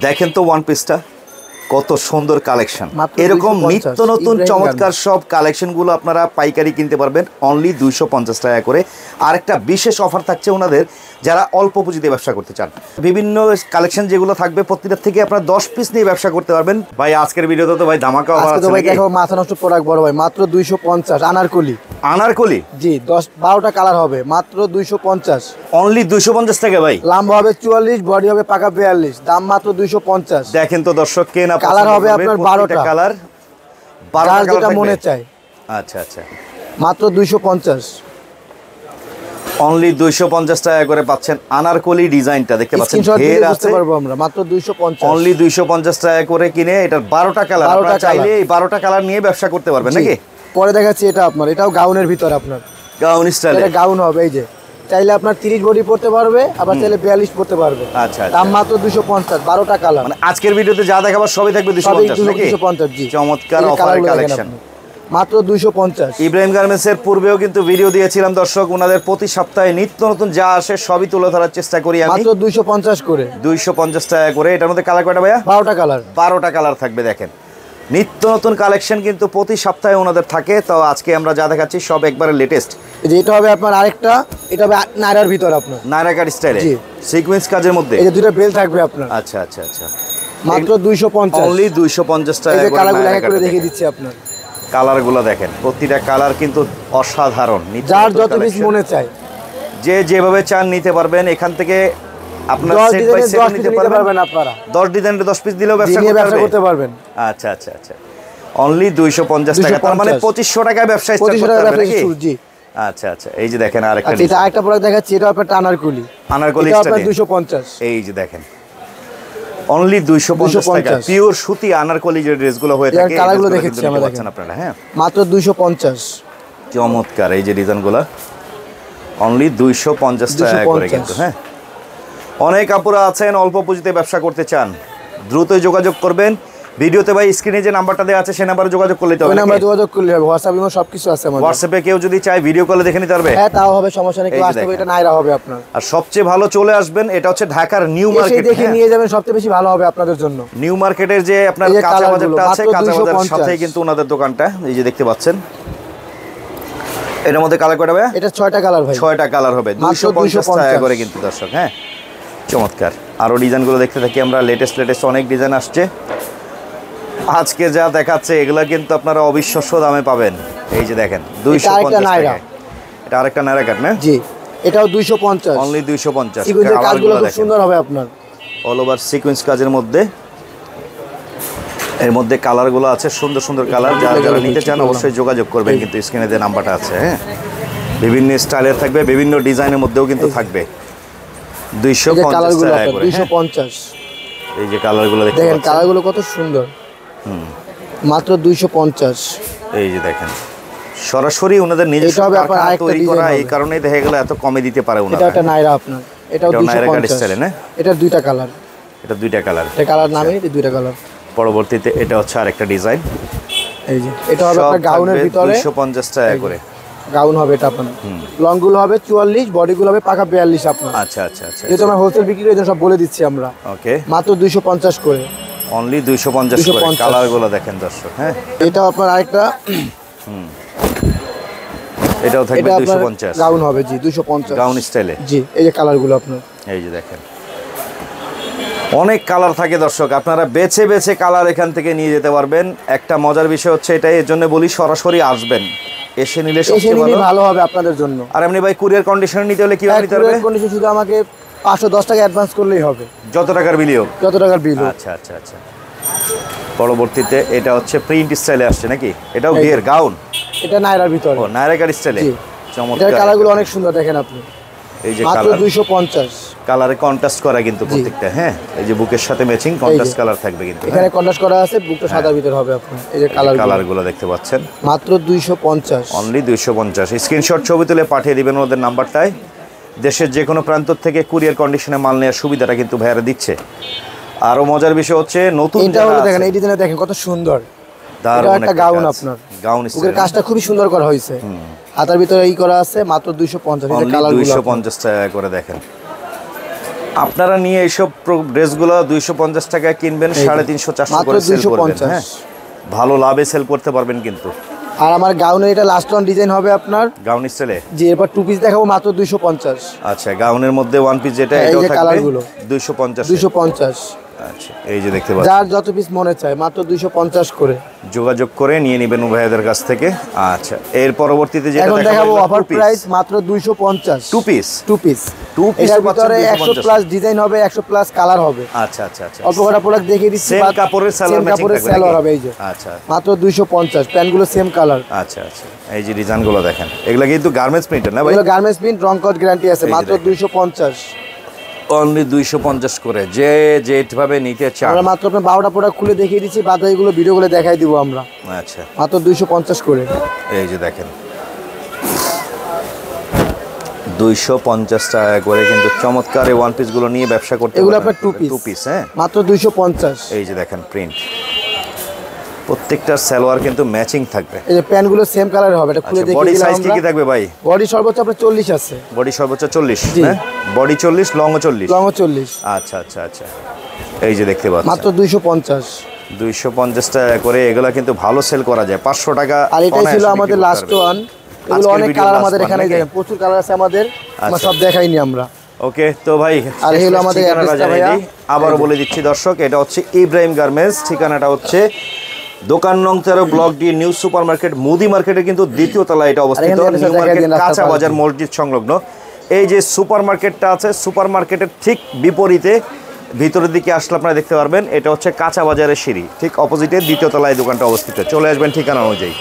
দেখেন তো ওয়ান পিসটা কত সুন্দর কালেকশন। এরকম নিত্য নতুন চমৎকার সব কালেকশনগুলো আপনারা পাইকারি কিনতে পারবেন অনলি 250 টাকা করে। আরেকটা বিশেষ অফার থাকছে ওনাদের যারা অল্প পুঁজিতে ব্যবসা করতে চান। বিভিন্ন কালেকশন যেগুলো থাকবে প্রত্যেকটা থেকে আপনারা 10 পিস নিয়ে ব্যবসা করতে পারবেন। ভাই আজকের ভিডিওতে তো ভাই ধামাকা অফার আছে নাকি? দেখো মাথা নষ্ট প্রোডাক্ট বড় ভাই, মাত্র 250 আনারকলি। আনারকলি জি 10-12টা কালার হবে, মাত্র 250। অনলি 250 টাকা ভাই। লম্বা হবে 44, বডি হবে পাকা 42, দাম মাত্র 250। দেখেন তো দর্শক কেন কালার হবে আপনার 12টা কালার, 12টা যেটা মনে চাই। আচ্ছা আচ্ছা, মাত্র 250। অনলি 250 টাকা করে পাচ্ছেন আনারকলি ডিজাইনটা দেখতে পাচ্ছেন। ঘের আছে পারবো আমরা মাত্র 250। অনলি 250 টাকা করে কিনে এটার 12টা কালার, আপনারা চাইলে এই 12টা কালার নিয়ে ব্যবসা করতে পারবেন নাকি? পরে দেখাচ্ছি এটা আপনার, এটাও গাউনের ভিতর আপনার গাউন স্টাইলে। এটা গাউন হবে, এই যে চাইলে আপনার 30 বডি পড়তে পারবে, আবার চাইলে 42 পড়তে পারবে। আচ্ছা, দাম মাত্র 250, 12টা কালার। মানে আজকের ভিডিওতে যা দেখাবো সবই থাকবে 250 নাকি? 250 জি। চমৎকার অফারের কালেকশন মাত্র 250। ইব্রাহিম গার্মেন্টস এর পূর্বেও কিন্তু ভিডিও দিয়েছিলাম দর্শক, ওনাদের প্রতি সপ্তাহে নিত্য নতুন যা আসে সবই তুলে ধরার চেষ্টা করি আমি। মাত্র 250 করে, 250 টাকা করে। এটার মধ্যে কালার কয়টা ভাইয়া? 12টা কালার। 12টা কালার থাকবে। দেখেন নিত্য নতুন কালেকশন কিন্তু প্রতি সপ্তাহে ওনাদের থাকে। তো আজকে আমরা যা দেখাচ্ছি সব একবারে লেটেস্ট। এটা হবে আপনার আরেকটা, এটা হবে নায়রার ভিতর আপনার, নায়রা কাট স্টাইলে সিকোয়েন্স কাজের মধ্যে। এই যে দুটো বেল থাকবে আপনার। আচ্ছা আচ্ছা আচ্ছা, মাত্র 250। অনলি 250 টাকা করে। কালারগুলো এক করে দেখিয়ে দিচ্ছি আপনার। কালারগুলো দেখেন, প্রতিটা কালার কিন্তু অসাধারণ। যার যত পিস মনে চায় যে যেভাবে চান নিতে পারবেন। এখান থেকে আপনার সেট বাই সেট নিতে পারবেন আপনারা। 10 ডিজাইনের 10 পিস দিলেও ব্যবসা করতে পারবেন। আচ্ছা আচ্ছা আচ্ছা, অনলি 250 টাকা, তার মানে 2500 টাকায় ব্যবসা স্টার্ট করতে পারবেন নাকি? জি। আচ্ছা আচ্ছা, এই যে দেখেন আরেকটা ডিজাইন, এটা আরেকটা প্রোডাক্ট দেখাচ্ছি, এটা আপনার আনারকলি। আনারকলি স্টাইলে 250। এই যে দেখেন অনলি 250 টাকা পিওর সুতি আনারকলি যে ড্রেসগুলো হয়ে থাকে। কালারগুলো দেখেছি আমরা, দেখেন আপনারা। হ্যাঁ মাত্র 250। চমৎকার এই যে ডিজাইনগুলো অনলি 250 টাকা করে কিন্তু। হ্যাঁ, অনেক আপুরা আছেন অল্প পুঁজিতে ব্যবসা করতে চান, দ্রুতই যোগাযোগ করবেন। ভিডিওতে ভাই স্ক্রিনে যে নাম্বারটা দেওয়া আছে সেই নাম্বারে যোগাযোগ করলে তো হবে। ওই নাম্বারে যোগাযোগ করলে হবে, হোয়াটসঅ্যাপ ইমো সবকিছু আছে আমাদের। হোয়াটসঅ্যাপে কেউ যদি চায় ভিডিও কলে দেখে নিতে পারবে? হ্যাঁ তাও হবে, সমস্যা নেই। কেউ আসতে হবে, এটা নাইরা হবে আপনার। আর সবচেয়ে ভালো চলে আসবেন, এটা হচ্ছে ঢাকার নিউ মার্কেট। দেখে নিয়ে যাবেন, সবচেয়ে বেশি ভালো হবে আপনাদের জন্য। নিউ মার্কেটের যে আপনার কাঁচা বাজারটা আছে, কাঁচা বাজারের সাথেই কিন্তু ওনাদের দোকানটা। এই যে দেখতে পাচ্ছেন, এর মধ্যে কালার কয়টা ভাই? এটা 6টা কালার ভাই। 6টা কালার হবে 250 টাকা করে কিন্তু দর্শক। হ্যাঁ চমৎকার। আরো ডিজাইনগুলো দেখতে থাকি আমরা। লেটেস্ট অনেক ডিজাইন আসছে। আজকে যা দেখাচ্ছে এগুলা কিন্তু আপনারা অবিশ্বাস্য দামে পাবেন। এই যে দেখেন 250 টাকা। এটা আরেকটা নায়রা কাট না? জি, এটাও 250। অনলি 250। সিকোয়েন্সের কাজগুলো খুব সুন্দর হবে আপনার, অল ওভার সিকোয়েন্স কাজের মধ্যে। এর মধ্যে কালারগুলো আছে সুন্দর সুন্দর কালার। যারা নিতে চান অবশ্যই যোগাযোগ করবেন, কিন্তু স্ক্রিনে যে নাম্বারটা আছে। হ্যাঁ, বিভিন্ন স্টাইলের থাকবে, বিভিন্ন ডিজাইনের মধ্যেও কিন্তু থাকবে। 250 টাকা করে। 250। এই যে কালারগুলো দেখেন, কালারগুলো কত সুন্দর। মাত্র 250। এই যে দেখেন সরাসরি ওনাদের নিজস্ব কারখানা তৈরি করা, এই কারণেই দেখা গেল এত কমে দিতে পারে ওনারা। এটা একটা নায়রা আপনার, এটাও 250 না? এটা দুইটা কালার। এটা দুইটা কালার। এটা কালার নামে দুইটা কালার। পরবর্তীতে এটা হচ্ছে আরেকটা ডিজাইন। এই যে এটা হবে আপনার গাউনের ভিতরে 250 টাকা করে। গাউন হবে এটা আপনার। লং গুলো হবে 44, বডি গুলো হবে পাকা 42 আপনার। আচ্ছা আচ্ছা আচ্ছা, যেটা আমরা হোলসেল বিক্রি করে সব বলে দিচ্ছি আমরা। ওকে, মাত্র 250 করে। অনলি 250 করে। কালারগুলো দেখেন দর্শক। হ্যাঁ, এটা আপনার আরেকটা এটাও থাকবে 250। গাউন হবে জি 250 গাউন স্টাইলে। জি, এই যে কালারগুলো আপনার। এই যে দেখেন অনেক কালার থাকে দর্শক, আপনারা বেছে বেছে কালার এখান থেকে নিয়ে যেতে পারবেন। একটা মজার বিষয় হচ্ছে এটাই, এর জন্য বলি সরাসরি আসবেন, এসে নিলে সবচেয়ে ভালো হবে আপনাদের জন্য। আর এমনি ভাই কুরিয়ার কন্ডিশনে নিতে হলে কিভাবে নিতে হবে? কুরিয়ার কন্ডিশন শুধু আমাকে 510 টাকা অ্যাডভান্স করলেই হবে। যত টাকার বিল হোক? যত টাকার বিল হোক। আচ্ছা আচ্ছা আচ্ছা। পরবর্তীতে এটা হচ্ছে প্রিন্ট স্টাইলে আসছে নাকি? এটাও ঘের গাউন। এটা নায়রার ভিতরে। ও, নায়রা কাট স্টাইলে। চমৎকার। এর কালারগুলো অনেক সুন্দর দেখেন আপনি। এই যে কালার 250। কালারে কন্ট্রাস্ট করা কিন্তু প্রত্যেকটা। হ্যাঁ, এই যে বুকের সাথে ম্যাচিং কন্ট্রাস্ট কালার থাকবে কিন্তু। এখানে কন্ট্রাস্ট করা আছে, বুকটা সাদার ভিতর হবে আপনার। এই যে কালারগুলো দেখতে পাচ্ছেন। মাত্র 250। অনলি 250। স্ক্রিনশট ছবি তুলে পাঠিয়ে দিবেন ওদের নাম্বারটায়। দেশের যে কোনো প্রান্ত থেকে কুরিয়ার কন্ডিশনে মাল নেওয়ার সুবিধাটা কিন্তু ভাইয়ারা দিচ্ছে। আরো মজার বিষয় হচ্ছে নতুন এটা হলো দেখেন, এই ডিজাইনটা দেখেন কত সুন্দর। দারুণ একটা গাউন আপনার। গাউন স্টাইলের কাজটা খুবই সুন্দর করা হয়েছে। হাতার ভিতরে এই করা আছে, মাত্র 250। এই যে কালারগুলো 250 টাকা করে দেখেন। আপনারা নিয়ে এইসব ড্রেসগুলো 250 টাকায় কিনবেন, 350-400 করে সেল করবেন। হ্যাঁ, ভালো লাভে সেল করতে পারবেন কিন্তু। আর আমার গাউনের এটা লাস্ট ওয়ান ডিজাইন হবে আপনার গাউন স্টাইলে। জি, এরপর টু পিস দেখাবো মাত্র 250। আচ্ছা, গাউনের মধ্যে ওয়ান পিস যেটা এটাও থাকবে 250। 250। আচ্ছা, এই যে দেখতে পাচ্ছেন, যার যত পিস মনে চায় মাত্র 250 করে যোগাযোগ করে নিয়ে নেবেন ভাইয়াদের কাছ থেকে। আচ্ছা, এর পরবর্তীতে যেটা এখন দেখাবো অফার প্রাইস মাত্র 250। টু পিস এটার ভিতরে 100 প্লাস ডিজাইন হবে, 100 প্লাস কালার হবে। আচ্ছা আচ্ছা আচ্ছা, অল্প কটা প্রোডাক্ট দেখিয়ে দিচ্ছি। সেম কাপড়ের সালোয়ার হবে এই যে। আচ্ছা, মাত্র 250। প্যান্টগুলো সেম কালার। আচ্ছা আচ্ছা, এই যে ডিজাইনগুলো দেখেন, এগুলো কিন্তু গার্মেন্টস প্রিন্টের না ভাই? এগুলো গার্মেন্টস প্রিন্ট, রং কোড গ্যারান্টি আছে। মাত্র 250। অনলি 250 করে, যে যেভাবে নিতে চান। আমরা মাত্র আপনার 12টা প্রোডাক্ট খুলে দেখিয়ে দিচ্ছি, বাকিগুলো ভিডিও করে দেখাই দিব আমরা। আচ্ছা, মাত্র 250 করে। এই যে দেখেন 250 টাকা করে কিন্তু চমৎকার এই ওয়ান পিসগুলো নিয়ে ব্যবসা করতে পারবেন। এগুলো আপনার টু পিস। হ্যাঁ, মাত্র 250। এই যে দেখেন প্রিন্ট, প্রত্যেকটা সালোয়ার কিন্তু ম্যাচিং থাকবে। এই যে প্যান্টগুলো সেম কালার হবে। এটা খুলে দেখিয়ে বডি দিলাম সাইজ আমরা। কি থাকবে ভাই? বডি সর্বোচ্চ আপনার 40 আছে। বডি সর্বোচ্চ 40, হ্যাঁ, বডি 40, লং 40। লং 40। আচ্ছা আচ্ছা আচ্ছা, এই যে দেখতে পাচ্ছেন মাত্র 250। 250 টাকা করে। এগুলা কিন্তু ভালো সেল করা যায়, 500 টাকা। আর এটাই ছিল আমাদের লাস্ট ওয়ান। এগুলো অনেক কালার আমাদের এখানে দেখেন, প্রচুর কালার আছে আমাদের, আমরা সব দেখাইনি আমরা। ওকে, তো ভাই আর হলো আমাদের ঠিকানাটা জানিয়ে দিই, আবারও বলে দিচ্ছি দর্শক, এটা হচ্ছে ইব্রাহিম গার্মেন্টস। ঠিকানাটা হচ্ছে দোকান নং 13, block D, new super market, মুদি মার্কেটে কিন্তু দ্বিতীয় তলায় এটা অবস্থিত। নিউ মার্কেট কাঁচা বাজার মসজিদ সংলগ্ন। এই যে সুপার মার্কেটটা আছে, সুপার মার্কেটের ঠিক বিপরীতে ভিতরের দিকে আসলে আপনারা দেখতে পারবেন, এটা হচ্ছে কাঁচা বাজারের সিঁড়ি, ঠিক অপোজিটে দ্বিতীয় তলায় দোকানটা অবস্থিত। চলে আসবেন ঠিকানা অনুযায়ী।